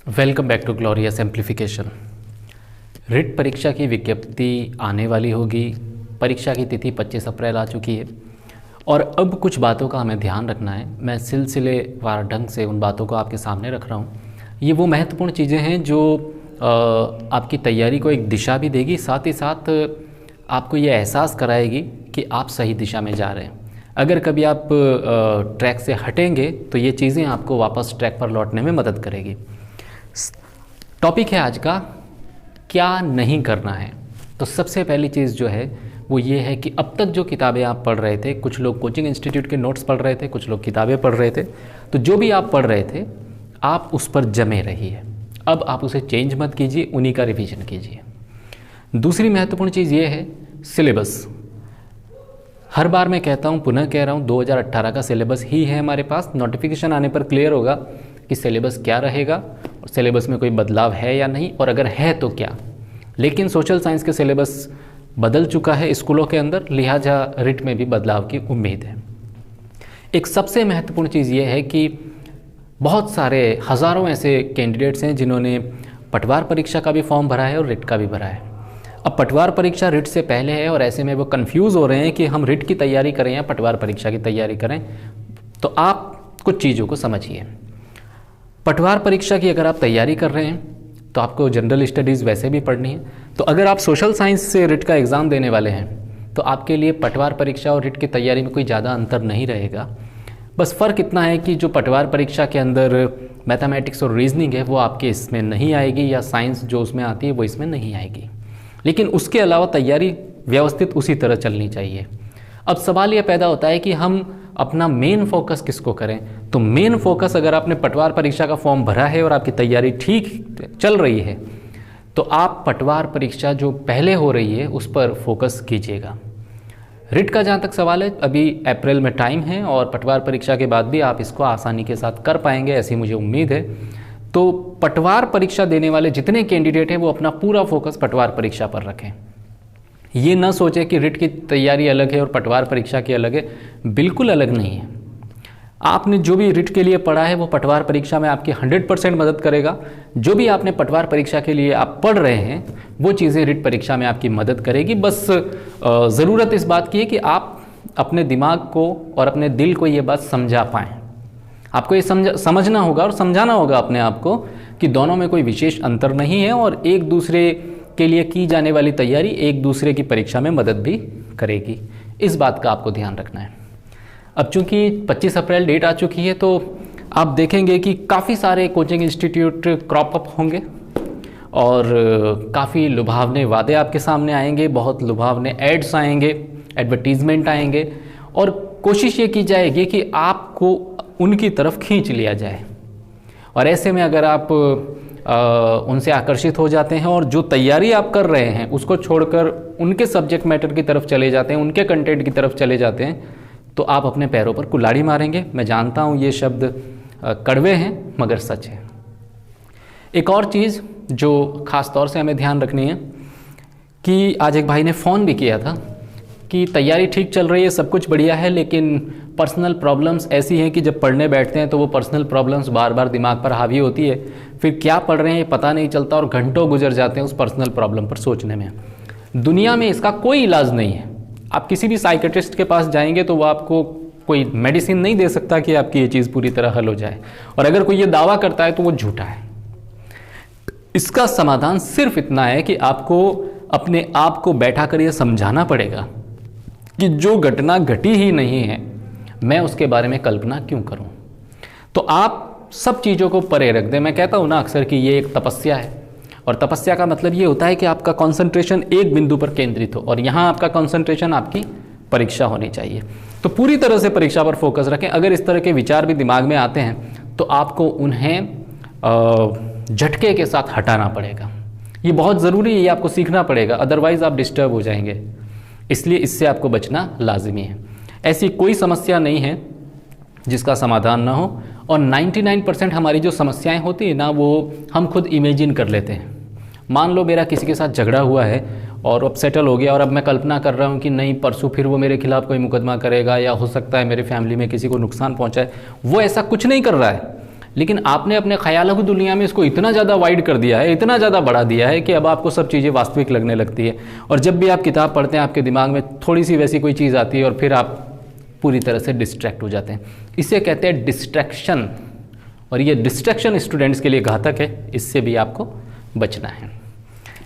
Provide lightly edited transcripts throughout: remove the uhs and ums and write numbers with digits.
Welcome back to glorious amplification. रिट परीक्षा की विज्ञप्ति आने वाली होगी। परीक्षा की तिथि 25 अप्रैल आ चुकी है और अब कुछ बातों का हमें ध्यान रखना है। मैं सिलसिलेवार ढंग से उन बातों को आपके सामने रख रहा हूँ। ये वो महत्वपूर्ण चीज़ें हैं जो आपकी तैयारी को एक दिशा भी देगी, साथ ही साथ आपको ये एहसास कराएगी कि आप सही दिशा में जा रहे हैं। अगर कभी आप ट्रैक से हटेंगे तो ये चीज़ें आपको वापस ट्रैक पर लौटने में मदद करेगी। टॉपिक है आज का, क्या नहीं करना है। तो सबसे पहली चीज़ जो है वो ये है कि अब तक जो किताबें आप पढ़ रहे थे, कुछ लोग कोचिंग इंस्टीट्यूट के नोट्स पढ़ रहे थे, कुछ लोग किताबें पढ़ रहे थे, तो जो भी आप पढ़ रहे थे आप उस पर जमे रहिए। अब आप उसे चेंज मत कीजिए, उन्हीं का रिवीजन कीजिए। दूसरी महत्वपूर्ण चीज़ ये है सिलेबस। हर बार मैं कहता हूँ, पुनः कह रहा हूँ, 2018 का सिलेबस ही है हमारे पास। नोटिफिकेशन आने पर क्लियर होगा कि सिलेबस क्या रहेगा और सिलेबस में कोई बदलाव है या नहीं, और अगर है तो क्या। लेकिन सोशल साइंस के सिलेबस बदल चुका है स्कूलों के अंदर, लिहाजा रिट में भी बदलाव की उम्मीद है। एक सबसे महत्वपूर्ण चीज़ ये है कि बहुत सारे हज़ारों ऐसे कैंडिडेट्स हैं जिन्होंने पटवार परीक्षा का भी फॉर्म भरा है और रिट का भी भरा है। अब पटवार परीक्षा रिट से पहले है और ऐसे में वो कंफ्यूज हो रहे हैं कि हम रिट की तैयारी करें या पटवार परीक्षा की तैयारी करें। तो आप कुछ चीज़ों को समझिए। पटवार परीक्षा की अगर आप तैयारी कर रहे हैं तो आपको जनरल स्टडीज़ वैसे भी पढ़नी है। तो अगर आप सोशल साइंस से रिट का एग्ज़ाम देने वाले हैं तो आपके लिए पटवार परीक्षा और रिट की तैयारी में कोई ज़्यादा अंतर नहीं रहेगा। बस फ़र्क इतना है कि जो पटवार परीक्षा के अंदर मैथमेटिक्स और रीजनिंग है वो आपके इसमें नहीं आएगी, या साइंस जो उसमें आती है वो इसमें नहीं आएगी। लेकिन उसके अलावा तैयारी व्यवस्थित उसी तरह चलनी चाहिए। अब सवाल यह पैदा होता है कि हम अपना मेन फोकस किसको करें। तो मेन फोकस, अगर आपने पटवार परीक्षा का फॉर्म भरा है और आपकी तैयारी ठीक चल रही है तो आप पटवार परीक्षा जो पहले हो रही है उस पर फोकस कीजिएगा। रिट का जहाँ तक सवाल है, अभी अप्रैल में टाइम है और पटवार परीक्षा के बाद भी आप इसको आसानी के साथ कर पाएंगे, ऐसी मुझे उम्मीद है। तो पटवार परीक्षा देने वाले जितने कैंडिडेट हैं वो अपना पूरा फोकस पटवार परीक्षा पर रखें। ये ना सोचें कि रिट की तैयारी अलग है और पटवार परीक्षा की अलग है, बिल्कुल अलग नहीं है। आपने जो भी रिट के लिए पढ़ा है वो पटवार परीक्षा में आपकी 100% मदद करेगा। जो भी आपने पटवार परीक्षा के लिए आप पढ़ रहे हैं वो चीज़ें रिट परीक्षा में आपकी मदद करेगी। बस ज़रूरत इस बात की है कि आप अपने दिमाग को और अपने दिल को ये बात समझा पाएँ। आपको ये समझना होगा और समझाना होगा अपने आप को कि दोनों में कोई विशेष अंतर नहीं है और एक दूसरे के लिए की जाने वाली तैयारी एक दूसरे की परीक्षा में मदद भी करेगी। इस बात का आपको ध्यान रखना है। अब चूंकि 25 अप्रैल डेट आ चुकी है तो आप देखेंगे कि काफ़ी सारे कोचिंग इंस्टीट्यूट क्रॉप अप होंगे और काफ़ी लुभावने वादे आपके सामने आएंगे, बहुत लुभावने एड्स आएंगे, एडवर्टीज़मेंट आएंगे, और कोशिश ये की जाएगी कि आपको उनकी तरफ खींच लिया जाए। और ऐसे में अगर आप उनसे आकर्षित हो जाते हैं और जो तैयारी आप कर रहे हैं उसको छोड़कर उनके सब्जेक्ट मैटर की तरफ चले जाते हैं, उनके कंटेंट की तरफ चले जाते हैं, तो आप अपने पैरों पर कुल्हाड़ी मारेंगे। मैं जानता हूँ ये शब्द कड़वे हैं मगर सच है। एक और चीज़ जो ख़ास तौर से हमें ध्यान रखनी है कि आज एक भाई ने फ़ोन भी किया था कि तैयारी ठीक चल रही है, सब कुछ बढ़िया है, लेकिन पर्सनल प्रॉब्लम्स ऐसी हैं कि जब पढ़ने बैठते हैं तो वो पर्सनल प्रॉब्लम्स बार बार दिमाग पर हावी होती है। फिर क्या पढ़ रहे हैं ये पता नहीं चलता और घंटों गुजर जाते हैं उस पर्सनल प्रॉब्लम पर सोचने में। दुनिया में इसका कोई इलाज नहीं है। आप किसी भी साइकेट्रिस्ट के पास जाएंगे तो वो आपको कोई मेडिसिन नहीं दे सकता कि आपकी ये चीज़ पूरी तरह हल हो जाए, और अगर कोई ये दावा करता है तो वो झूठा है। इसका समाधान सिर्फ इतना है कि आपको अपने आप को बैठा कर ये समझाना पड़ेगा कि जो घटना घटी ही नहीं है मैं उसके बारे में कल्पना क्यों करूं। तो आप सब चीज़ों को परे रख दें। मैं कहता हूं ना अक्सर कि ये एक तपस्या है, और तपस्या का मतलब ये होता है कि आपका कंसंट्रेशन एक बिंदु पर केंद्रित हो, और यहाँ आपका कंसंट्रेशन आपकी परीक्षा होनी चाहिए। तो पूरी तरह से परीक्षा पर फोकस रखें। अगर इस तरह के विचार भी दिमाग में आते हैं तो आपको उन्हें झटके के साथ हटाना पड़ेगा। ये बहुत ज़रूरी है, ये आपको सीखना पड़ेगा, अदरवाइज़ आप डिस्टर्ब हो जाएंगे। इसलिए इससे आपको बचना लाजिमी है। ऐसी कोई समस्या नहीं है जिसका समाधान ना हो, और 99% हमारी जो समस्याएं होती है ना वो हम खुद इमेजिन कर लेते हैं। मान लो मेरा किसी के साथ झगड़ा हुआ है और अब सेटल हो गया, और अब मैं कल्पना कर रहा हूँ कि नहीं परसों फिर वो मेरे खिलाफ़ कोई मुकदमा करेगा, या हो सकता है मेरे फैमिली में किसी को नुकसान पहुँचाए। वो ऐसा कुछ नहीं कर रहा है, लेकिन आपने अपने ख्यालों की दुनिया में इसको इतना ज़्यादा वाइड कर दिया है, इतना ज़्यादा बढ़ा दिया है कि अब आपको सब चीज़ें वास्तविक लगने लगती है। और जब भी आप किताब पढ़ते हैं आपके दिमाग में थोड़ी सी वैसी कोई चीज़ आती है और फिर आप पूरी तरह से डिस्ट्रैक्ट हो जाते हैं। इसे कहते हैं डिस्ट्रैक्शन, और ये डिस्ट्रैक्शन स्टूडेंट्स के लिए घातक है, इससे भी आपको बचना है।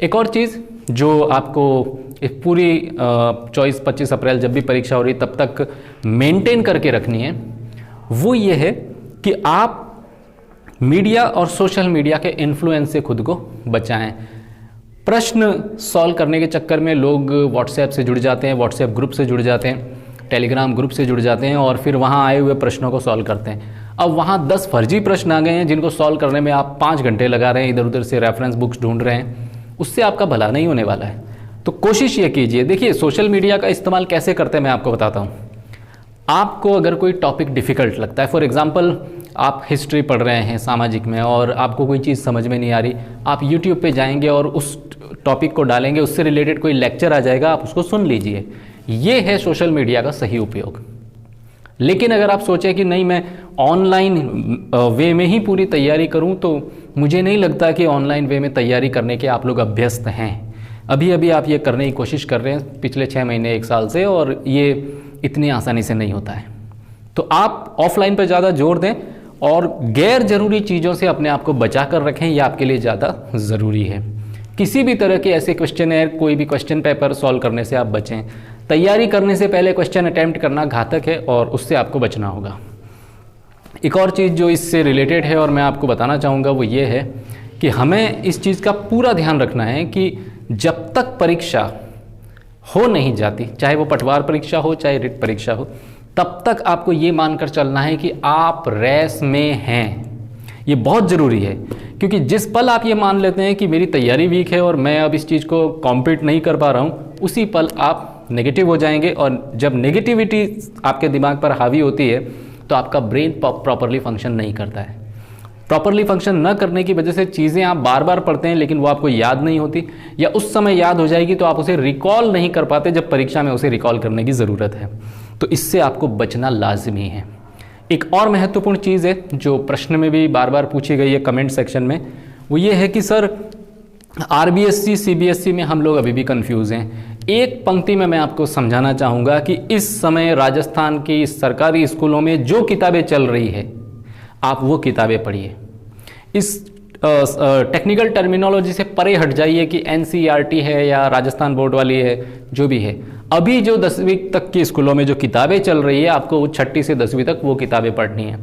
एक और चीज़ जो आपको एक पूरी 24-25 अप्रैल जब भी परीक्षा हो रही तब तक मेंटेन करके रखनी है, वो ये है कि आप मीडिया और सोशल मीडिया के इन्फ्लुएंस से खुद को बचाएं। प्रश्न सॉल्व करने के चक्कर में लोग व्हाट्सएप से जुड़ जाते हैं, व्हाट्सएप ग्रुप से जुड़ जाते हैं, टेलीग्राम ग्रुप से जुड़ जाते हैं और फिर वहाँ आए हुए प्रश्नों को सॉल्व करते हैं। अब वहाँ 10 फर्जी प्रश्न आ गए हैं जिनको सॉल्व करने में आप 5 घंटे लगा रहे हैं, इधर उधर से रेफरेंस बुक्स ढूंढ रहे हैं, उससे आपका भला नहीं होने वाला है। तो कोशिश ये कीजिए, देखिए सोशल मीडिया का इस्तेमाल कैसे करते हैं मैं आपको बताता हूँ। आपको अगर कोई टॉपिक डिफ़िकल्ट लगता है, फॉर एग्जांपल आप हिस्ट्री पढ़ रहे हैं सामाजिक में और आपको कोई चीज़ समझ में नहीं आ रही, आप यूट्यूब पे जाएंगे और उस टॉपिक को डालेंगे, उससे रिलेटेड कोई लेक्चर आ जाएगा, आप उसको सुन लीजिए। ये है सोशल मीडिया का सही उपयोग। लेकिन अगर आप सोचें कि नहीं मैं ऑनलाइन वे में ही पूरी तैयारी करूं, तो मुझे नहीं लगता कि ऑनलाइन वे में तैयारी करने के आप लोग अभ्यस्त हैं। अभी अभी आप ये करने की कोशिश कर रहे हैं पिछले 6 महीने 1 साल से, और ये इतनी आसानी से नहीं होता है। तो आप ऑफलाइन पर ज़्यादा जोर दें और गैर ज़रूरी चीज़ों से अपने आप को बचा कर रखें, यह आपके लिए ज़्यादा ज़रूरी है। किसी भी तरह के ऐसे क्वेश्चन है, कोई भी क्वेश्चन पेपर सॉल्व करने से आप बचें। तैयारी करने से पहले क्वेश्चन अटैम्प्ट करना घातक है और उससे आपको बचना होगा। एक और चीज़ जो इससे रिलेटेड है और मैं आपको बताना चाहूँगा वो ये है कि हमें इस चीज़ का पूरा ध्यान रखना है कि जब तक परीक्षा हो नहीं जाती, चाहे वो पटवार परीक्षा हो चाहे रिट परीक्षा हो, तब तक आपको ये मानकर चलना है कि आप रेस में हैं। ये बहुत ज़रूरी है, क्योंकि जिस पल आप ये मान लेते हैं कि मेरी तैयारी वीक है और मैं अब इस चीज़ को कॉम्पीट नहीं कर पा रहा हूँ, उसी पल आप नेगेटिव हो जाएंगे। और जब नेगेटिविटी आपके दिमाग पर हावी होती है तो आपका ब्रेन प्रॉपरली फंक्शन नहीं करता है। प्रॉपरली फंक्शन न करने की वजह से चीज़ें आप बार बार पढ़ते हैं लेकिन वो आपको याद नहीं होती, या उस समय याद हो जाएगी तो आप उसे रिकॉल नहीं कर पाते जब परीक्षा में उसे रिकॉल करने की ज़रूरत है। तो इससे आपको बचना लाजमी है। एक और महत्वपूर्ण चीज़ है जो प्रश्न में भी बार बार पूछी गई है कमेंट सेक्शन में, वो ये है कि सर RBSC CBSE में हम लोग अभी भी कंफ्यूज हैं। एक पंक्ति में मैं आपको समझाना चाहूँगा कि इस समय राजस्थान की सरकारी स्कूलों में जो किताबें चल रही है आप वो किताबें पढ़िए। इस टेक्निकल टर्मिनोलॉजी से परे हट जाइए कि NCERT है या राजस्थान बोर्ड वाली है, जो भी है। अभी जो 10वीं तक की स्कूलों में जो किताबें चल रही है आपको 6ठी से 10वीं तक वो किताबें पढ़नी है,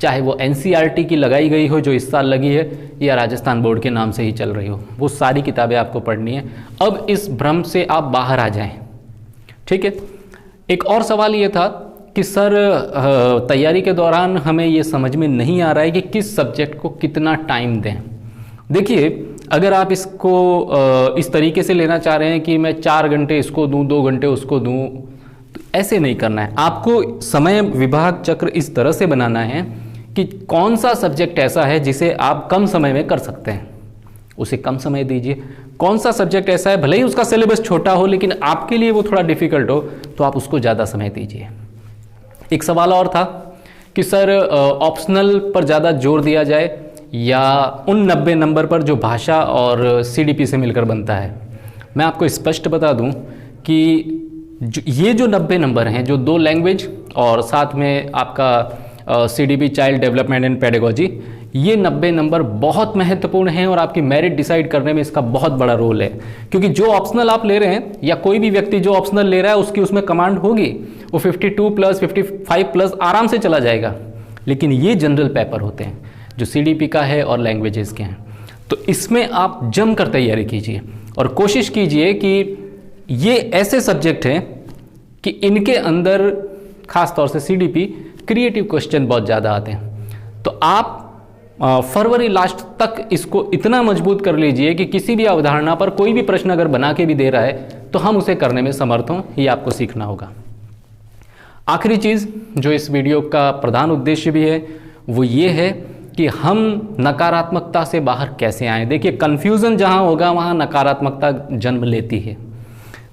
चाहे वो NCERT की लगाई गई हो जो इस साल लगी है या राजस्थान बोर्ड के नाम से ही चल रही हो, वो सारी किताबें आपको पढ़नी है। अब इस भ्रम से आप बाहर आ जाएं, ठीक है। एक और सवाल ये था कि सर तैयारी के दौरान हमें ये समझ में नहीं आ रहा है कि किस सब्जेक्ट को कितना टाइम दें। देखिए, अगर आप इसको इस तरीके से लेना चाह रहे हैं कि मैं 4 घंटे इसको दूं 2 घंटे उसको दूं, तो ऐसे नहीं करना है। आपको समय विभाग चक्र इस तरह से बनाना है कि कौन सा सब्जेक्ट ऐसा है जिसे आप कम समय में कर सकते हैं, उसे कम समय दीजिए। कौन सा सब्जेक्ट ऐसा है भले ही उसका सिलेबस छोटा हो लेकिन आपके लिए वो थोड़ा डिफिकल्ट हो, तो आप उसको ज़्यादा समय दीजिए। एक सवाल और था कि सर ऑप्शनल पर ज़्यादा जोर दिया जाए या उन 90 नंबर पर जो भाषा और CDP से मिलकर बनता है। मैं आपको स्पष्ट बता दूं कि ये जो 90 नंबर हैं, जो 2 लैंग्वेज और साथ में आपका CDP child development and pedagogy, ये 90 नंबर बहुत महत्वपूर्ण हैं और आपकी मेरिट डिसाइड करने में इसका बहुत बड़ा रोल है। क्योंकि जो ऑप्शनल आप ले रहे हैं या कोई भी व्यक्ति जो ऑप्शनल ले रहा है उसकी उसमें कमांड होगी, वो 52 प्लस 55 प्लस आराम से चला जाएगा। लेकिन ये जनरल पेपर होते हैं जो CDP का है और लैंग्वेजेस के हैं, तो इसमें आप जम कर तैयारी कीजिए और कोशिश कीजिए कि ये ऐसे सब्जेक्ट हैं कि इनके अंदर खास तौर से CDP क्रिएटिव क्वेश्चन बहुत ज़्यादा आते हैं। तो आप फरवरी लास्ट तक इसको इतना मजबूत कर लीजिए कि किसी भी अवधारणा पर कोई भी प्रश्न अगर बना के भी दे रहा है तो हम उसे करने में समर्थ हों, ये आपको सीखना होगा। आखिरी चीज़ जो इस वीडियो का प्रधान उद्देश्य भी है वो ये है कि हम नकारात्मकता से बाहर कैसे आएँ। देखिए, कन्फ्यूज़न जहाँ होगा वहाँ नकारात्मकता जन्म लेती है।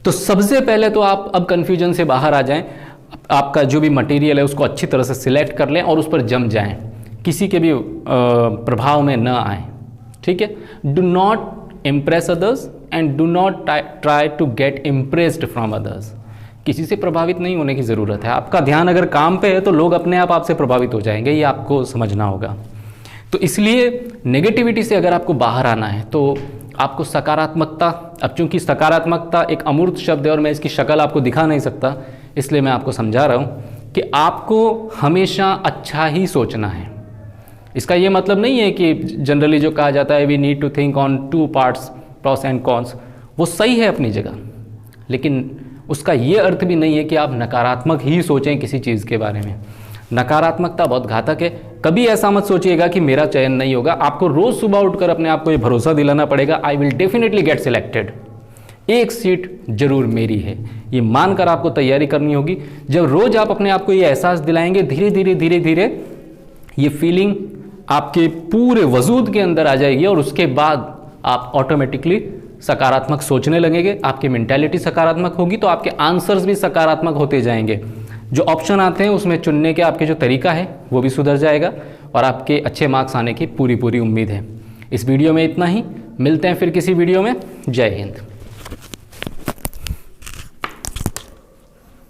तो सबसे पहले तो आप अब कन्फ्यूजन से बाहर आ जाएं, आपका जो भी मटेरियल है उसको अच्छी तरह से सिलेक्ट कर लें और उस पर जम जाएं। किसी के भी प्रभाव में न आए। ठीक है, do not impress others and do not try to get impressed from others. किसी से प्रभावित नहीं होने की ज़रूरत है। आपका ध्यान अगर काम पे है तो लोग अपने आप आपसे प्रभावित हो जाएंगे, ये आपको समझना होगा। तो इसलिए नेगेटिविटी से अगर आपको बाहर आना है तो आपको सकारात्मकता, अब चूंकि सकारात्मकता एक अमूर्त शब्द है और मैं इसकी शक्ल आपको दिखा नहीं सकता, इसलिए मैं आपको समझा रहा हूँ कि आपको हमेशा अच्छा ही सोचना है। इसका ये मतलब नहीं है कि जनरली जो कहा जाता है we need to think on 2 parts, pros and cons, वो सही है अपनी जगह, लेकिन उसका ये अर्थ भी नहीं है कि आप नकारात्मक ही सोचें किसी चीज़ के बारे में। नकारात्मकता बहुत घातक है। कभी ऐसा मत सोचिएगा कि मेरा चयन नहीं होगा। आपको रोज़ सुबह उठकर अपने आप को ये भरोसा दिलाना पड़ेगा, I will definitely get selected, एक सीट जरूर मेरी है, ये मानकर आपको तैयारी करनी होगी। जब रोज़ आप अपने आप को ये एहसास दिलाएंगे, धीरे धीरे धीरे धीरे ये फीलिंग आपके पूरे वजूद के अंदर आ जाएगी और उसके बाद आप ऑटोमेटिकली सकारात्मक सोचने लगेंगे। आपकी मेंटालिटी सकारात्मक होगी तो आपके आंसर्स भी सकारात्मक होते जाएंगे। जो ऑप्शन आते हैं उसमें चुनने के आपके जो तरीका है वो भी सुधर जाएगा और आपके अच्छे मार्क्स आने की पूरी उम्मीद है। इस वीडियो में इतना ही, मिलते हैं फिर किसी वीडियो में। जय हिंद।